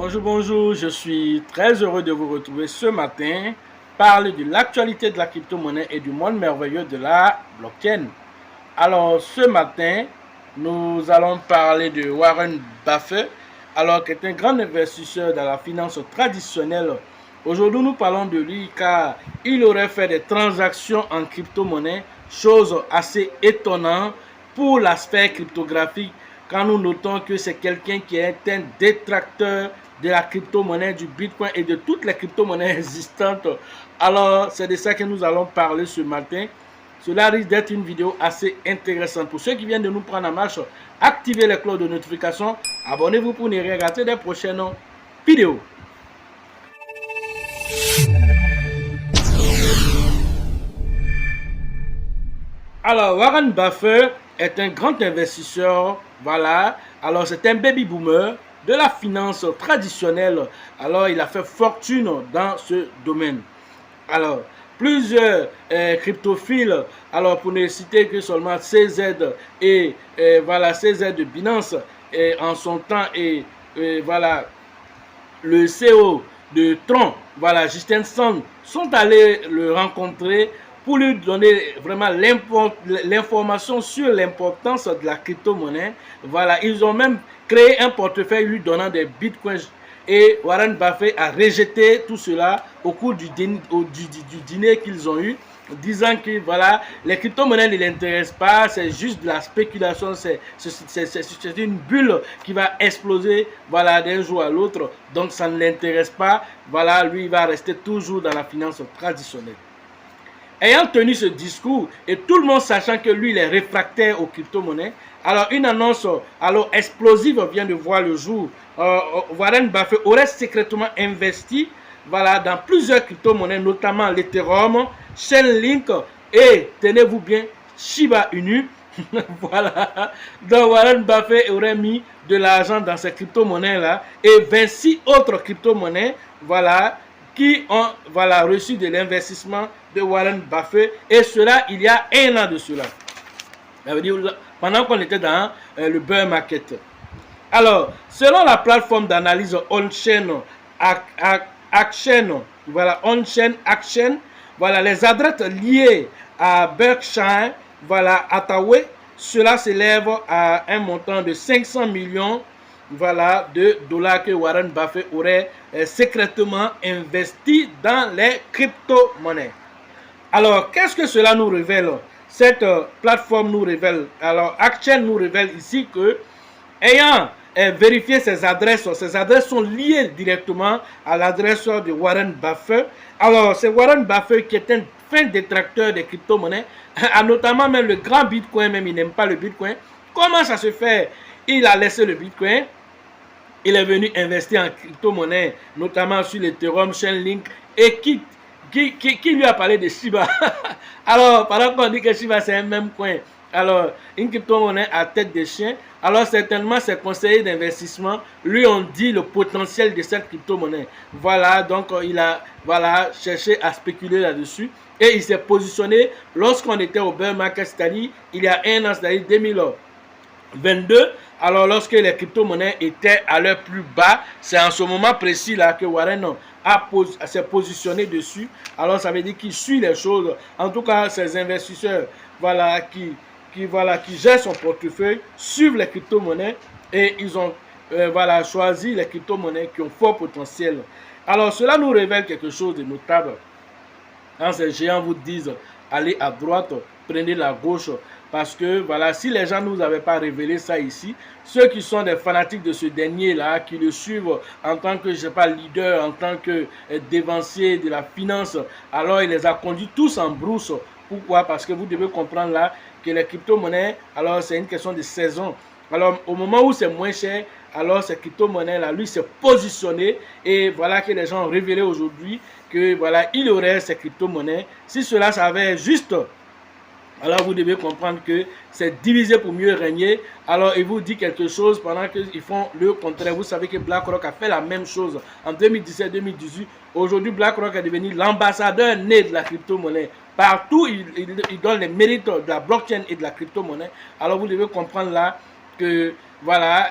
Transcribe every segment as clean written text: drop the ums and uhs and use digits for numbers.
Bonjour, bonjour, je suis très heureux de vous retrouver ce matin, parler de l'actualité de la crypto-monnaie et du monde merveilleux de la blockchain. Alors, ce matin, nous allons parler de Warren Buffett, qui est un grand investisseur dans la finance traditionnelle. Aujourd'hui, nous parlons de lui car il aurait fait des transactions en crypto-monnaie, chose assez étonnante pour l'aspect cryptographique, quand nous notons que c'est quelqu'un qui est un détracteur de la crypto-monnaie, du Bitcoin et de toutes les crypto-monnaies existantes. Alors, c'est de ça que nous allons parler ce matin. Cela risque d'être une vidéo assez intéressante. Pour ceux qui viennent de nous prendre en marche, activez les cloches de notification. Abonnez-vous pour ne rien rater des prochaines vidéos. Alors, Warren Buffett est un grand investisseur, voilà. Alors, c'est un baby boomer de la finance traditionnelle. Alors, il a fait fortune dans ce domaine. Alors, plusieurs cryptophiles, alors pour ne citer que seulement CZ et voilà, CZ de Binance en son temps et voilà, le CEO de Tron, voilà, Justin Sun, sont allés le rencontrer pour lui donner vraiment l'information sur l'importance de la crypto-monnaie. Voilà, ils ont même créé un portefeuille lui donnant des bitcoins. Et Warren Buffett a rejeté tout cela au cours du dîner qu'ils ont eu, disant que voilà, les crypto-monnaies ne l'intéressent pas, c'est juste de la spéculation, c'est une bulle qui va exploser voilà, d'un jour à l'autre, donc ça ne l'intéresse pas. Voilà, lui il va rester toujours dans la finance traditionnelle. Ayant tenu ce discours et tout le monde sachant que lui il est réfractaire aux crypto-monnaies, alors une annonce explosive vient de voir le jour. Warren Buffett aurait secrètement investi voilà, dans plusieurs crypto-monnaies, notamment l'Ethereum, Chainlink et, tenez-vous bien, Shiba Inu. Voilà, donc Warren Buffett aurait mis de l'argent dans ces crypto-monnaies-là et 26 autres crypto-monnaies, voilà, qui ont voilà, reçu de l'investissement de Warren Buffett, et cela il y a un an de cela. Ça veut dire pendant qu'on était dans le bear market. Alors, selon la plateforme d'analyse On-Chain Action, voilà, On-Chain Action, voilà, les adresses liées à Berkshire, voilà, Hathaway, cela s'élève à un montant de 500 millions voilà, de dollars que Warren Buffett aurait secrètement investi dans les crypto-monnaies. Alors, qu'est-ce que cela nous révèle? Cette plateforme nous révèle, alors Action nous révèle ici que, ayant vérifié ces adresses sont liées directement à l'adresse de Warren Buffett. Alors, c'est Warren Buffett qui est un fin détracteur des crypto-monnaies, notamment même le grand Bitcoin, même il n'aime pas le Bitcoin. Comment ça se fait? Il a laissé le Bitcoin. Il est venu investir en crypto-monnaie, notamment sur l'Ethereum, Chainlink, et qui lui a parlé de Shiba. Alors, pendant qu'on dit que Shiba c'est un même coin, alors une crypto-monnaie à tête de chien, alors certainement ses conseillers d'investissement lui ont dit le potentiel de cette crypto-monnaie. Voilà, donc il a voilà, cherché à spéculer là-dessus et il s'est positionné lorsqu'on était au bear market, c'est-à-dire il y a un an, c'est-à-dire 2022, alors lorsque les crypto-monnaies étaient à leur plus bas, c'est en ce moment précis là que Warren s'est positionné dessus. Alors ça veut dire qu'il suit les choses. En tout cas, ces investisseurs voilà, qui gèrent son portefeuille, suivent les crypto-monnaies et ils ont voilà, choisi les crypto-monnaies qui ont fort potentiel. Alors cela nous révèle quelque chose de notable. Quand ces géants vous disent allez à droite, prenez la gauche, parce que voilà, si les gens ne nous avaient pas révélé ça ici, ceux qui sont des fanatiques de ce dernier-là, qui le suivent en tant que, je sais pas, leader, en tant que dévancier de la finance, alors il les a conduits tous en brousse. Pourquoi? Parce que vous devez comprendre là que les crypto-monnaies, alors c'est une question de saison. Alors au moment où c'est moins cher, alors ces crypto-monnaies-là, lui s'est positionné et voilà que les gens ont révélé aujourd'hui que voilà, il aurait ces crypto-monnaies. Si cela s'avère juste, alors vous devez comprendre que c'est divisé pour mieux régner. Alors il vous dit quelque chose pendant qu'ils font le contraire. Vous savez que BlackRock a fait la même chose en 2017-2018. Aujourd'hui, BlackRock est devenu l'ambassadeur né de la crypto-monnaie. Partout, il donne les mérites de la blockchain et de la crypto-monnaie. Alors vous devez comprendre là que voilà,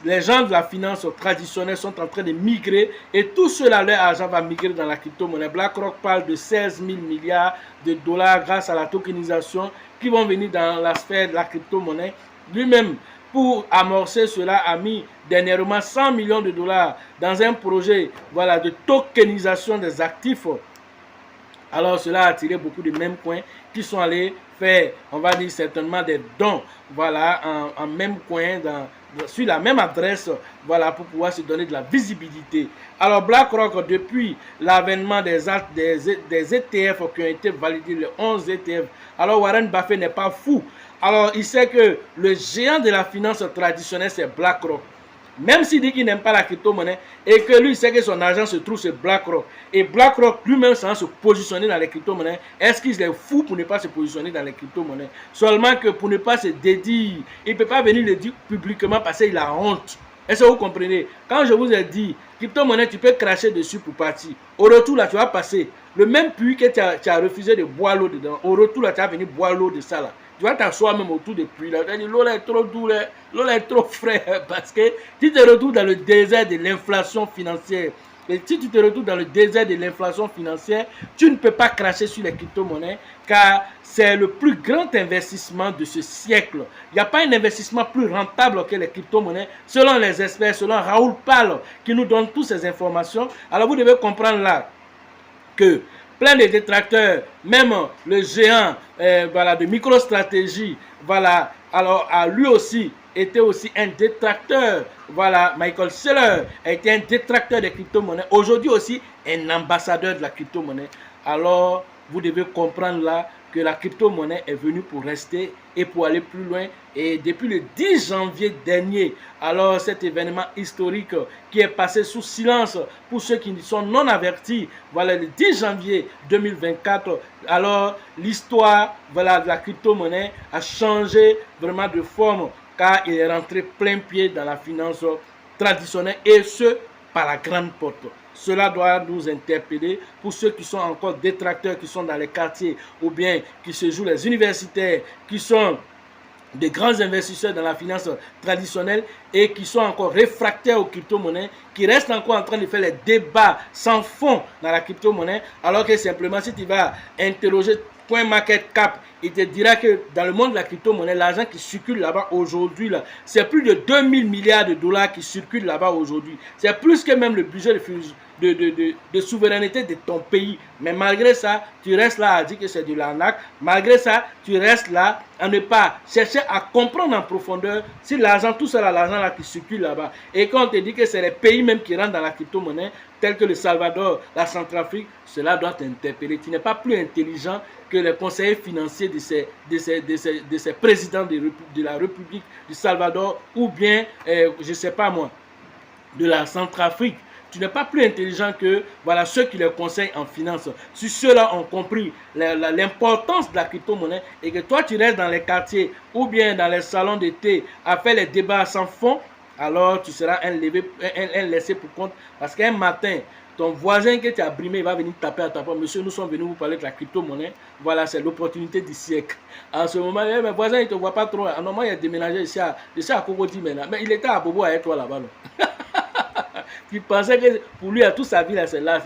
les gens de la finance traditionnelle sont en train de migrer et tout cela, leur argent va migrer dans la crypto-monnaie. BlackRock parle de 16 000 milliards de dollars grâce à la tokenisation qui vont venir dans la sphère de la crypto-monnaie. Lui-même, pour amorcer cela, a mis dernièrement 100 millions de dollars dans un projet de tokenisation des actifs. Alors cela a attiré beaucoup de mêmes coins qui sont allés faire, on va dire certainement des dons, en même coin, sur la même adresse, pour pouvoir se donner de la visibilité. Alors BlackRock, depuis l'avènement des ETF qui ont été validés, les 11 ETF, alors Warren Buffett n'est pas fou. Alors il sait que le géant de la finance traditionnelle, c'est BlackRock. Même s'il dit qu'il n'aime pas la crypto-monnaie et que lui sait que son argent se trouve sur BlackRock et BlackRock lui-même sans se positionner dans les crypto-monnaies, est-ce qu'il est fou pour ne pas se positionner dans les crypto-monnaies? Seulement que pour ne pas se dédire, il ne peut pas venir le dire publiquement parce qu'il a honte. Est-ce que vous comprenez? Quand je vous ai dit, crypto-monnaie, tu peux cracher dessus pour partir. Au retour, là, tu vas passer. Le même puits que tu as refusé de boire l'eau dedans, au retour, là, tu vas venir boire l'eau de ça, là. Tu vas t'asseoir même autour du puits, là. Tu vas dire, l'eau là est trop douce, l'eau là est trop fraîche, parce que tu te retrouves dans le désert de l'inflation financière. Et si tu te retrouves dans le désert de l'inflation financière, tu ne peux pas cracher sur les crypto-monnaies, car c'est le plus grand investissement de ce siècle. Il n'y a pas un investissement plus rentable que les crypto-monnaies, selon les experts, selon Raoul Pal, qui nous donne toutes ces informations. Alors vous devez comprendre là que plein de détracteurs, même le géant de MicroStrategy, alors a lui aussi été aussi un détracteur. Michael Saylor a été un détracteur des crypto-monnaies. Aujourd'hui aussi, un ambassadeur de la crypto-monnaie. Alors, vous devez comprendre là que la crypto-monnaie est venue pour rester et pour aller plus loin. Et depuis le 10 janvier dernier, alors cet événement historique qui est passé sous silence pour ceux qui sont non avertis, le 10 janvier 2024, alors l'histoire de la crypto-monnaie a changé vraiment de forme, car il est rentré plein pied dans la finance traditionnelle et ce, par la grande porte. Cela doit nous interpeller pour ceux qui sont encore détracteurs, qui sont dans les quartiers ou bien qui se jouent les universitaires, qui sont des grands investisseurs dans la finance traditionnelle et qui sont encore réfractaires aux crypto-monnaies, qui restent encore en train de faire les débats sans fond dans la crypto-monnaie, alors que simplement si tu vas interroger CoinMarketCap, il te dira que dans le monde de la crypto-monnaie, l'argent qui circule là-bas aujourd'hui, c'est plus de 2000 milliards de dollars qui circulent là-bas aujourd'hui. C'est plus que même le budget de souveraineté de ton pays. Mais malgré ça, tu restes là à dire que c'est de l'arnaque. Malgré ça, tu restes là à ne pas chercher à comprendre en profondeur si l'argent, tout ça, l'argent là qui circule là-bas. Et quand on te dit que c'est les pays même qui rentrent dans la crypto-monnaie, tels que le Salvador, la Centrafrique, cela doit t'interpeller. Tu n'es pas plus intelligent que les conseillers financiers de ces présidents de la République du Salvador ou bien, je ne sais pas moi, de la Centrafrique. Tu n'es pas plus intelligent que ceux qui les conseillent en finance. Si ceux-là ont compris l'importance de la crypto-monnaie et que toi tu restes dans les quartiers ou bien dans les salons de thé à faire les débats sans fond, alors tu seras un laissé pour compte parce qu'un matin, ton voisin que tu as brimé, il va venir taper à ta porte. Monsieur, nous sommes venus vous parler de la crypto-monnaie. Voilà, c'est l'opportunité du siècle. En ce moment, mes voisins, ils ne te voient pas trop. Normalement, il a déménagé ici à Cocody maintenant. Mais il était à Bobo avec toi là-bas. Tu pensais que pour lui, toute sa vie, c'est là.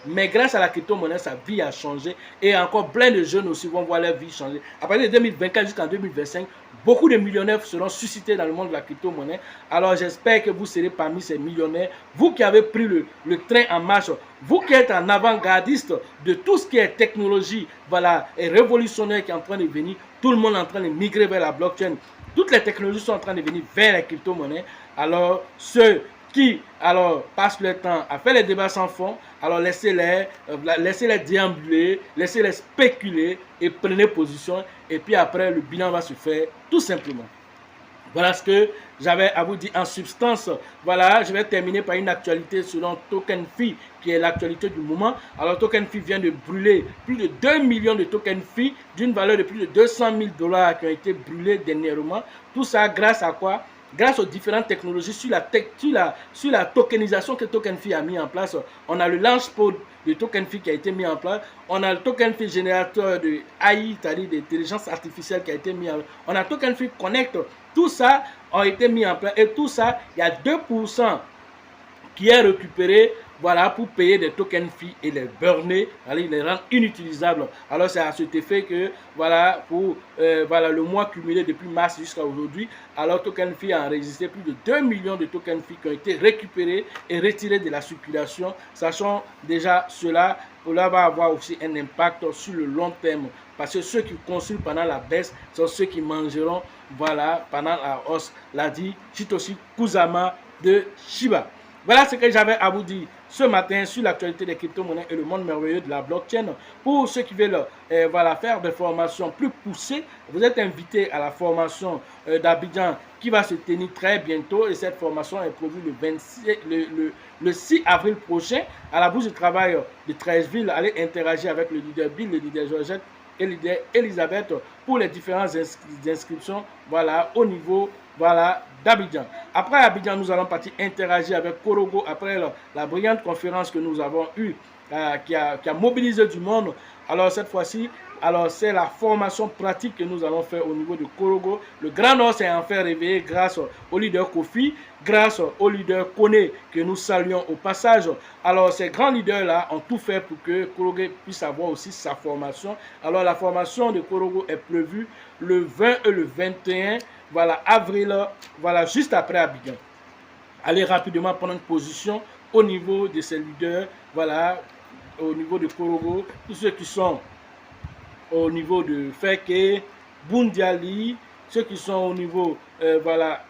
Mais grâce à la crypto-monnaie, sa vie a changé. Et encore plein de jeunes aussi vont voir leur vie changer. À partir de 2024 jusqu'en 2025, beaucoup de millionnaires seront suscités dans le monde de la crypto-monnaie. Alors j'espère que vous serez parmi ces millionnaires. Vous qui avez pris le train en marche, vous qui êtes en avant-gardiste de tout ce qui est technologie, et révolutionnaire qui est en train de venir. Tout le monde est en train de migrer vers la blockchain. Toutes les technologies sont en train de venir vers les crypto-monnaies. Alors ceux qui passent le temps à faire les débats sans fond, alors laissez-les déambuler, laissez-les spéculer et prenez position. Et puis après, le bilan va se faire tout simplement. Voilà ce que j'avais à vous dire en substance. Voilà, je vais terminer par une actualité selon TokenFi, qui est l'actualité du moment. Alors, TokenFi vient de brûler plus de 2 millions de TokenFi d'une valeur de plus de 200 000 dollars qui ont été brûlés dernièrement. Tout ça grâce à quoi? Grâce aux différentes technologies sur la tokenisation que TokenFi a mis en place. On a le launchpad de TokenFi qui a été mis en place. On a le TokenFi générateur de AI, c'est-à-dire d'intelligence artificielle qui a été mis en place. On a TokenFi Connect. tout ça a été mis en place et tout ça, il y a 2% qui est récupéré, voilà, pour payer des token fees et les burner, les rendre inutilisables. Alors c'est à cet effet que, voilà, pour voilà, le mois cumulé depuis mars jusqu'à aujourd'hui, alors token fee a enregistré plus de 2 millions de token fees qui ont été récupérés et retirés de la circulation, sachant déjà cela va avoir aussi un impact sur le long terme, parce que ceux qui construisent pendant la baisse sont ceux qui mangeront, voilà, pendant la hausse, l'a dit Satoshi Kusama de Shiba. Voilà ce que j'avais à vous dire ce matin sur l'actualité des crypto-monnaies et le monde merveilleux de la blockchain. Pour ceux qui veulent voilà, faire des formations plus poussées, vous êtes invités à la formation d'Abidjan qui va se tenir très bientôt. Et cette formation est prévue le 6 avril prochain à la bourse de travail de Treichville. Allez interagir avec le leader Bill, le leader Georgette et le leader Elisabeth pour les différentes inscriptions, voilà, au niveau, voilà, d'Abidjan. Après Abidjan, nous allons partir interagir avec Korogo après la brillante conférence que nous avons eue qui a mobilisé du monde. Alors cette fois-ci, alors c'est la formation pratique que nous allons faire au niveau de Korogo. Le Grand Nord s'est enfin réveillé grâce au leader Kofi, grâce au leader Kone que nous saluons au passage. Alors ces grands leaders-là ont tout fait pour que Korogo puisse avoir aussi sa formation. Alors la formation de Korogo est prévue le 20 et le 21 voilà, avril, voilà, juste après Abidjan. Allez rapidement prendre une position au niveau de ces leaders, voilà, au niveau de Korogo, tous ceux qui sont au niveau de Feke, Bundiali, ceux qui sont au niveau, voilà,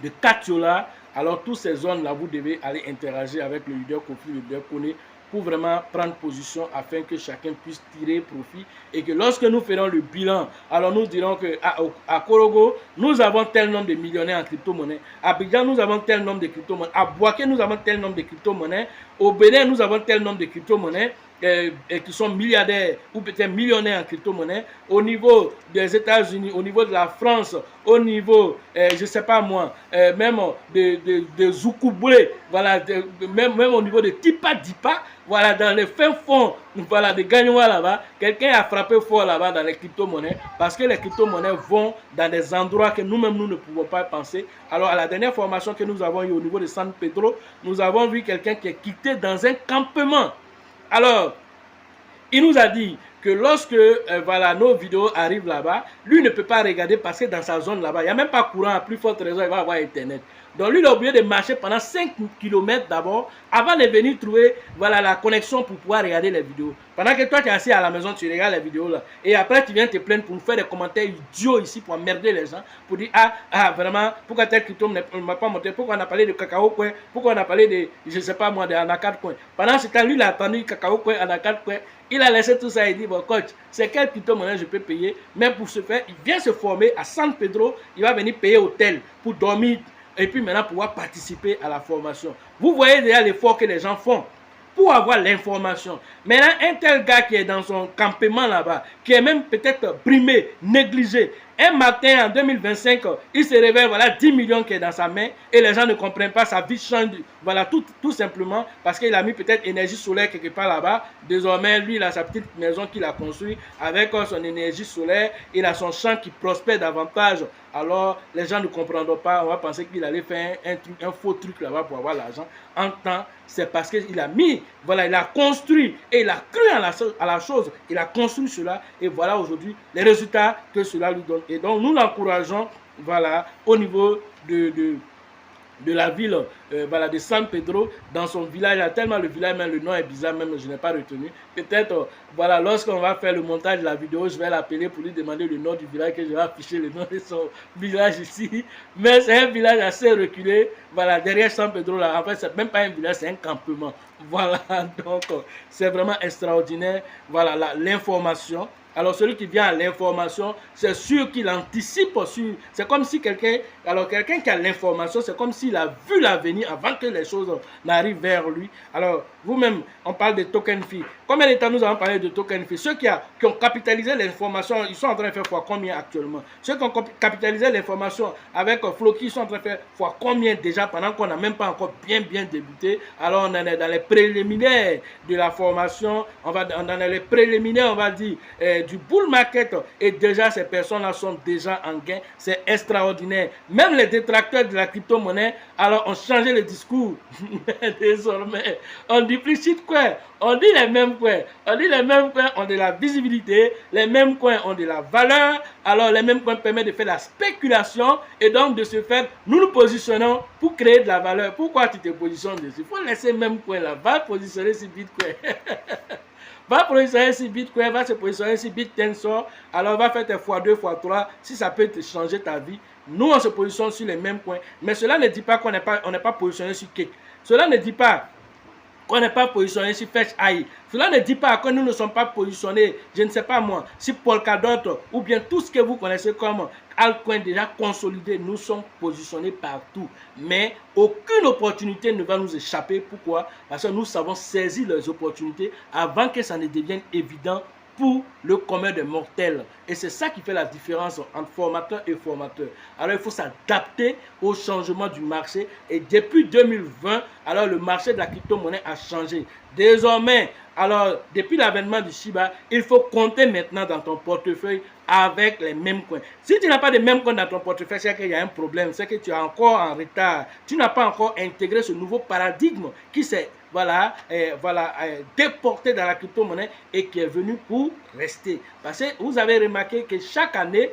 de Katiola. Alors, toutes ces zones-là, vous devez aller interagir avec le leader Kofi, le leader Kone, pour vraiment prendre position afin que chacun puisse tirer profit et que lorsque nous ferons le bilan, alors nous dirons que à Korogo, nous avons tel nombre de millionnaires en crypto-monnaie. À Abidjan, nous avons tel nombre de crypto-monnaies. À Bouaké, nous avons tel nombre de crypto-monnaies. Au Bénin, nous avons tel nombre de crypto-monnaies. Et qui sont milliardaires ou peut-être millionnaires en crypto-monnaie, au niveau des États-Unis, au niveau de la France, au niveau, je ne sais pas moi, même de Zoukoubré, voilà, même au niveau de Tipa Dipa, voilà, dans les fins fonds, voilà, de Gagnoua là-bas, quelqu'un a frappé fort là-bas dans les crypto-monnaies, parce que les crypto-monnaies vont dans des endroits que nous-mêmes, nous ne pouvons pas penser. Alors, à la dernière formation que nous avons eue au niveau de San Pedro, nous avons vu quelqu'un qui est quitté dans un campement. Alors, il nous a dit que lorsque voilà, nos vidéos arrivent là-bas, lui ne peut pas regarder parce que dans sa zone là-bas, il n'y a même pas courant, à plus forte raison, il va avoir Internet. Donc lui, il a oublié de marcher pendant 5 km d'abord avant de venir trouver voilà, la connexion pour pouvoir regarder les vidéos. Pendant que toi, tu es assis à la maison, tu regardes les vidéos là. Et après, tu viens te plaindre pour nous faire des commentaires idiots ici pour emmerder les gens. Pour dire, vraiment, pourquoi tel crypto ne m'a pas montré? Pourquoi on a parlé de cacao coin? Pourquoi on a parlé de, je ne sais pas moi, de Anakat coin? Pendant ce temps, lui, il a attendu cacao coin, Anakat coin. Il a laissé tout ça et dit, bon coach, c'est quel crypto-monnaie je peux payer? Même pour ce faire, il vient se former à San Pedro, il va venir payer hôtel pour dormir et puis maintenant pouvoir participer à la formation. Vous voyez déjà l'effort que les gens font pour avoir l'information. Maintenant, un tel gars qui est dans son campement là-bas, qui est même peut-être brimé, négligé, un matin en 2025, il se réveille, voilà 10 millions qui est dans sa main et les gens ne comprennent pas, sa vie change, voilà tout simplement parce qu'il a mis peut-être énergie solaire quelque part là-bas. Désormais, lui, il a sa petite maison qu'il a construite avec son énergie solaire, il a son champ qui prospère davantage. Alors, les gens ne comprendront pas, on va penser qu'il allait faire un faux truc là-bas pour avoir l'argent. En temps, c'est parce qu'il a mis, voilà, il a construit et il a cru à la chose, il a construit cela et voilà aujourd'hui les résultats que cela lui donne. Et donc, nous l'encourageons, voilà, au niveau de la ville voilà, de San Pedro, dans son village, tellement le village, même le nom est bizarre, même je n'ai pas retenu. Peut-être, voilà, lorsqu'on va faire le montage de la vidéo, je vais l'appeler pour lui demander le nom du village, que je vais afficher le nom de son village ici. Mais c'est un village assez reculé, voilà, derrière San Pedro, là, en fait, c'est même pas un village, c'est un campement. Voilà, donc, c'est vraiment extraordinaire, voilà, l'information. Alors celui qui vient à l'information, c'est sûr qu'il anticipe sur... C'est comme si quelqu'un qui a l'information, c'est comme s'il a vu l'avenir avant que les choses n'arrivent vers lui. Alors vous-même, on parle de token fee. Combien de temps nous avons parlé de token fee? Ceux qui ont capitalisé l'information, ils sont en train de faire fois combien actuellement? Ceux qui ont capitalisé l'information avec Floki, ils sont en train de faire fois combien déjà pendant qu'on n'a même pas encore bien débuté? Alors on est dans les préliminaires de la formation, dans les préliminaires, on va dire, du bull market, et déjà ces personnes-là sont déjà en gain. C'est extraordinaire. Même les détracteurs de la crypto-monnaie, alors ont changé le discours. Désormais, on dit plus shitcoin, on dit les mêmes coins. On dit les mêmes coins ont de la visibilité, les mêmes coins ont de la valeur, alors les mêmes coins permettent de faire la spéculation, et donc de ce fait, nous nous positionnons pour créer de la valeur. Pourquoi tu te positionnes dessus? Il faut laisser le même coin là, va positionner sur Bitcoin. Va positionner sur Bitcoin, va se positionner sur BitTensor, alors va faire tes x2, x3, si ça peut te changer ta vie. Nous, on se positionne sur les mêmes coins, mais cela ne dit pas qu'on n'est pas positionné sur Cake. Cela ne dit pas qu'on n'est pas positionné sur Fetch AI. Cela ne dit pas que nous ne sommes pas positionnés, je ne sais pas moi, sur Polkadot ou bien tout ce que vous connaissez comme altcoin déjà consolidé. Nous sommes positionnés partout. Mais aucune opportunité ne va nous échapper. Pourquoi? Parce que nous savons saisir les opportunités avant que ça ne devienne évident pour le commun des mortels. Et c'est ça qui fait la différence entre formateur et formateur. Alors il faut s'adapter au changement du marché. Et depuis 2020, alors le marché de la crypto-monnaie a changé. Désormais, alors depuis l'avènement du Shiba, il faut compter maintenant dans ton portefeuille avec les mêmes coins. Si tu n'as pas de mêmes coins dans ton portefeuille, c'est qu'il y a un problème, c'est que tu es encore en retard. Tu n'as pas encore intégré ce nouveau paradigme qui s'est déporté dans la crypto-monnaie et qui est venu pour rester. Parce que vous avez remarqué que chaque année,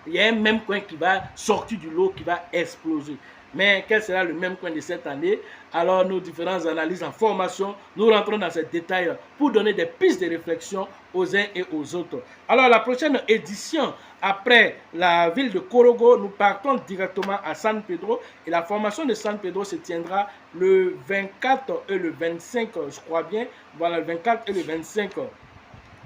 il y a un même coin qui va sortir du lot, qui va exploser. Mais quel sera le même coin de cette année? Alors, nos différentes analyses en formation, nous rentrons dans ces détails pour donner des pistes de réflexion aux uns et aux autres. Alors, la prochaine édition, après la ville de Corogo, nous partons directement à San Pedro. Et la formation de San Pedro se tiendra le 24 et le 25, je crois bien. Voilà, le 24 et le 25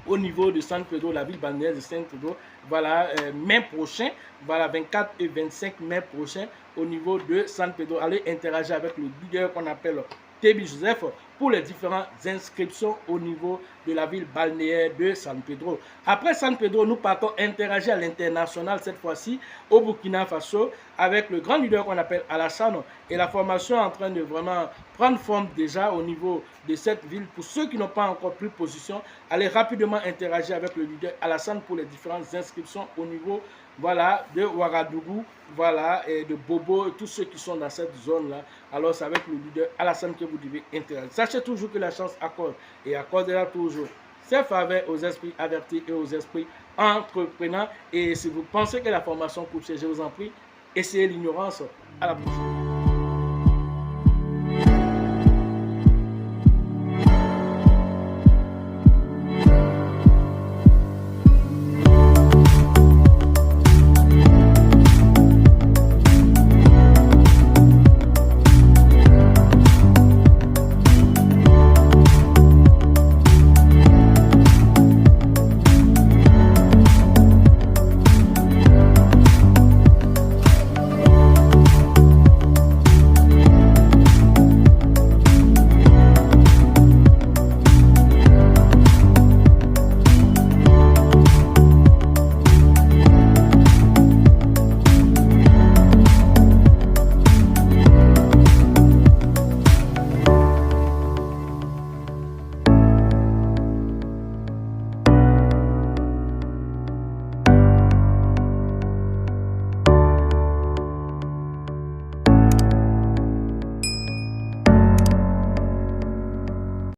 au niveau de San Pedro, la ville balnéaire de San Pedro. Voilà, mai prochain, voilà, 24 et 25 mai prochain, au niveau de San Pedro. Allez interagir avec le leader qu'on appelle Tebi Joseph pour les différentes inscriptions au niveau de la ville balnéaire de San Pedro. Après San Pedro, nous partons interagir à l'international, cette fois-ci au Burkina Faso, avec le grand leader qu'on appelle Alassane. Et la formation est en train de vraiment prendre forme déjà au niveau de cette ville. Pour ceux qui n'ont pas encore pris position, allez rapidement interagir avec le leader Alassane pour les différentes inscriptions au niveau, voilà, de Ouagadougou, voilà, et de Bobo, et tous ceux qui sont dans cette zone-là. Alors, c'est avec le leader Alassane que vous devez interagir. Sachez toujours que la chance accorde et accordera toujours ses faveurs aux esprits avertis et aux esprits entreprenants. Et si vous pensez que la formation coûte cher, je vous en prie, essayez l'ignorance. À la prochaine.